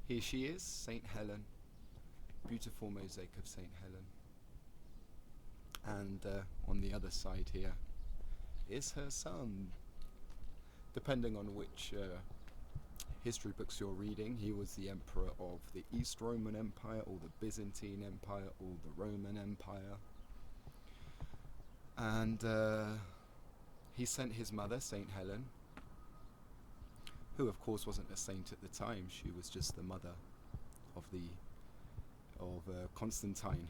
Here she is, St. Helen. Beautiful mosaic of St. Helen. And on the other side here is her son. Depending on which history books you're reading, he was the emperor of the East Roman Empire, or the Byzantine Empire, or the Roman Empire. And he sent his mother, St. Helen, who of course wasn't a saint at the time. She was just the mother of Constantine.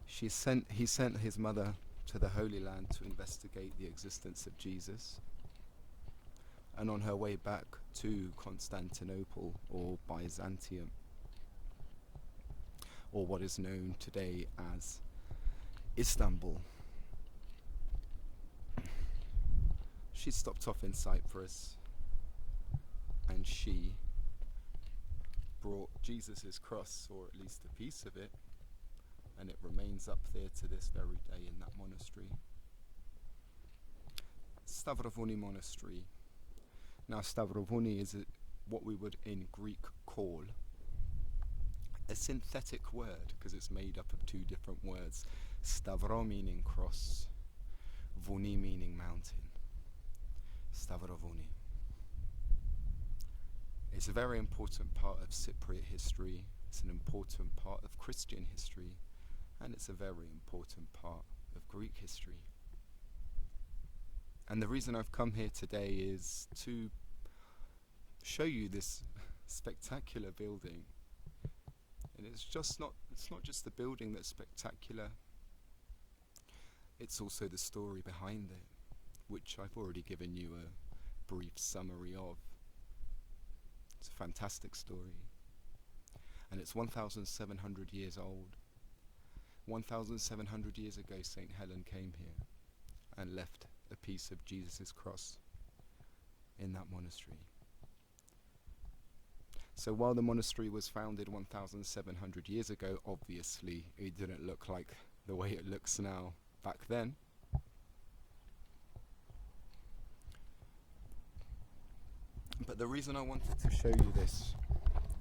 He sent his mother to the Holy Land to investigate the existence of Jesus. And on her way back to Constantinople, or Byzantium, or what is known today as Istanbul, she stopped off in Cyprus, and she brought Jesus' cross, or at least a piece of it, and it remains up there to this very day in that monastery. Stavrovouni Monastery. Now, Stavrovouni is what we would in Greek call a synthetic word, because it's made up of two different words. Stavro meaning cross, vouni meaning mountain. Stavrovouni. It's a very important part of Cypriot history, it's an important part of Christian history, and it's a very important part of Greek history. And the reason I've come here today is to show you this spectacular building. And it's not just the building that's spectacular, it's also the story behind it, which I've already given you a brief summary of. It's a fantastic story. And it's 1,700 years old. 1,700 years ago, St. Helen came here and left a piece of Jesus' cross in that monastery. So while the monastery was founded 1,700 years ago, obviously it didn't look like the way it looks now back then. But the reason I wanted to show you this,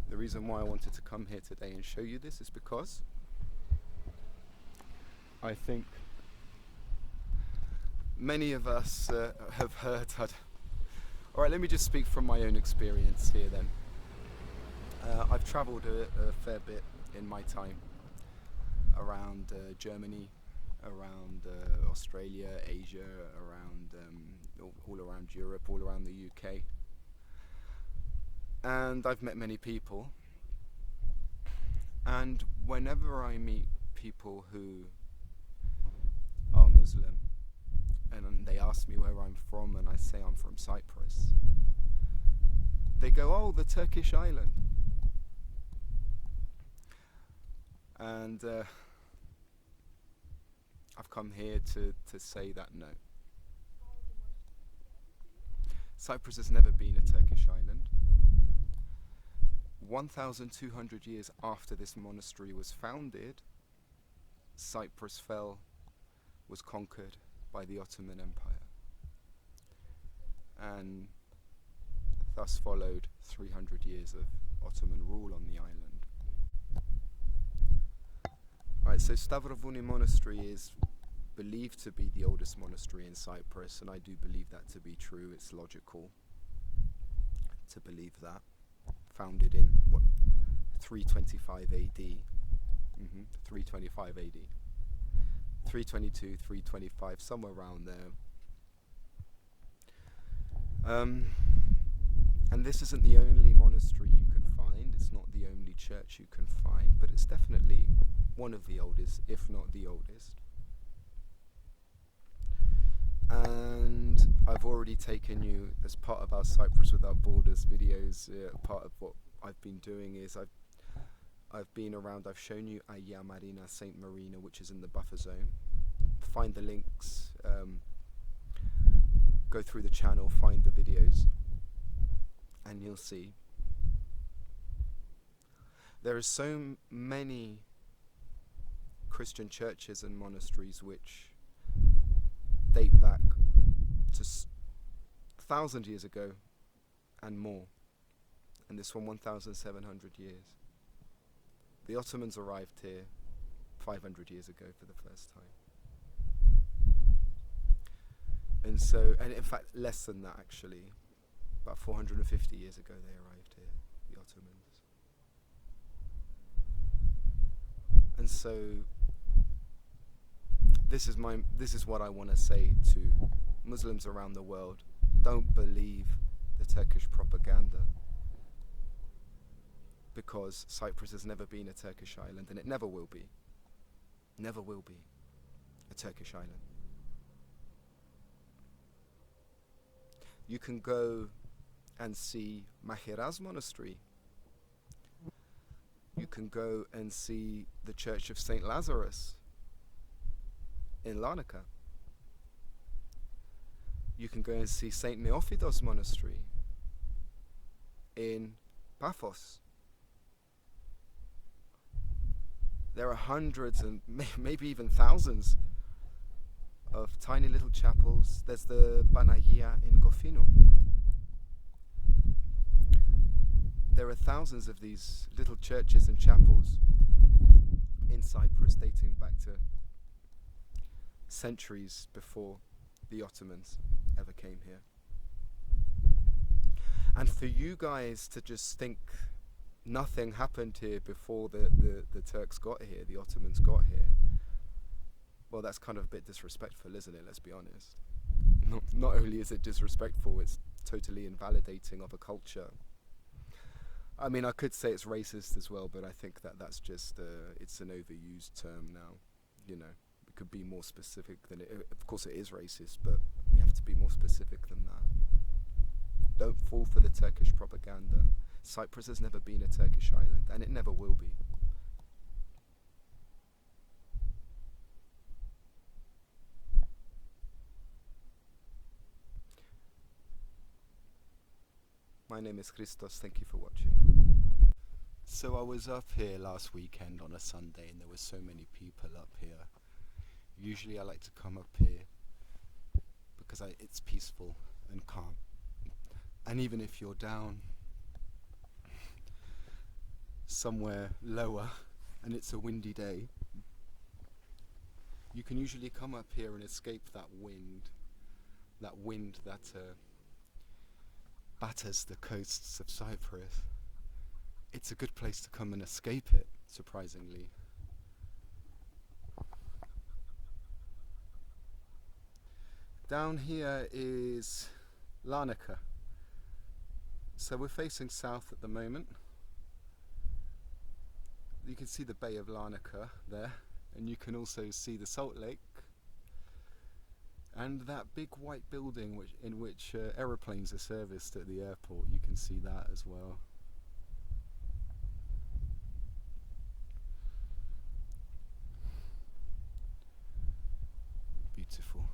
the reason why I wanted to come here today and show you this, is because I think many of us have heard. Alright, let me just speak from my own experience here then. I've travelled a fair bit in my time around Germany, around Australia, Asia, around all around Europe, all around the UK. And I've met many people. And whenever I meet people who are Muslim, and they ask me where I'm from, and I say I'm from Cyprus, they go, "Oh, the Turkish island." And I've come here to say that no. Cyprus has never been a Turkish island. 1,200 years after this monastery was founded, Cyprus was conquered by the Ottoman Empire, and thus followed 300 years of Ottoman rule on the island. Alright, so Stavrovouni Monastery is believed to be the oldest monastery in Cyprus, and I do believe that to be true. It's logical to believe that. Founded in 325 AD. 325 AD. 322, 325, somewhere around there. And this isn't the only monastery you can find. It's not the only church you can find, but it's definitely one of the oldest, if not the oldest. And I've already taken you, as part of our Cyprus Without Borders videos, part of what I've been doing is I've been around, I've shown you Aia Marina, St. Marina, which is in the buffer zone. Find the links, go through the channel, find the videos, and you'll see. There are so many Christian churches and monasteries which date back to 1,000 years ago and more. and this one 1,700 years. The Ottomans arrived here 500 years ago for the first time. And so, and in fact less than that actually, about 450 years ago they arrived here, the Ottomans. And so this is what I want to say to Muslims around the world. Don't believe the Turkish propaganda, because Cyprus has never been a Turkish island, and it never will be. Never will be a Turkish island. You can go and see Mahiraz Monastery. You can go and see the Church of St. Lazarus in Lanika. You can go and see St. Neophytos Monastery in Paphos. There are hundreds and maybe even thousands of tiny little chapels. There's the Panagia in Gofino. There are thousands of these little churches and chapels in Cyprus dating back to centuries before the Ottomans ever came here. And for you guys to just think nothing happened here before the Turks got here, the Ottomans got here, well, that's kind of a bit disrespectful, isn't it? Let's be honest. Not only is it disrespectful, it's totally invalidating of a culture. I mean, I could say it's racist as well, but I think that's just, it's an overused term now. You know, it could be more specific than it. Of course it is racist, but we have to be more specific than that. Don't fall for the Turkish propaganda. Cyprus has never been a Turkish island, and it never will be. My name is Christos, thank you for watching. So I was up here last weekend on a Sunday, and there were so many people up here. Usually I like to come up here because it's peaceful and calm. And even if you're down somewhere lower and it's a windy day, you can usually come up here and escape that wind that batters the coasts of Cyprus. It's a good place to come and escape it, surprisingly. Down here is Lanika. So we're facing south at the moment. You can see the Bay of Lanika there, and you can also see the Salt Lake and that big white building in which aeroplanes are serviced at the airport. You can see that as well. Beautiful.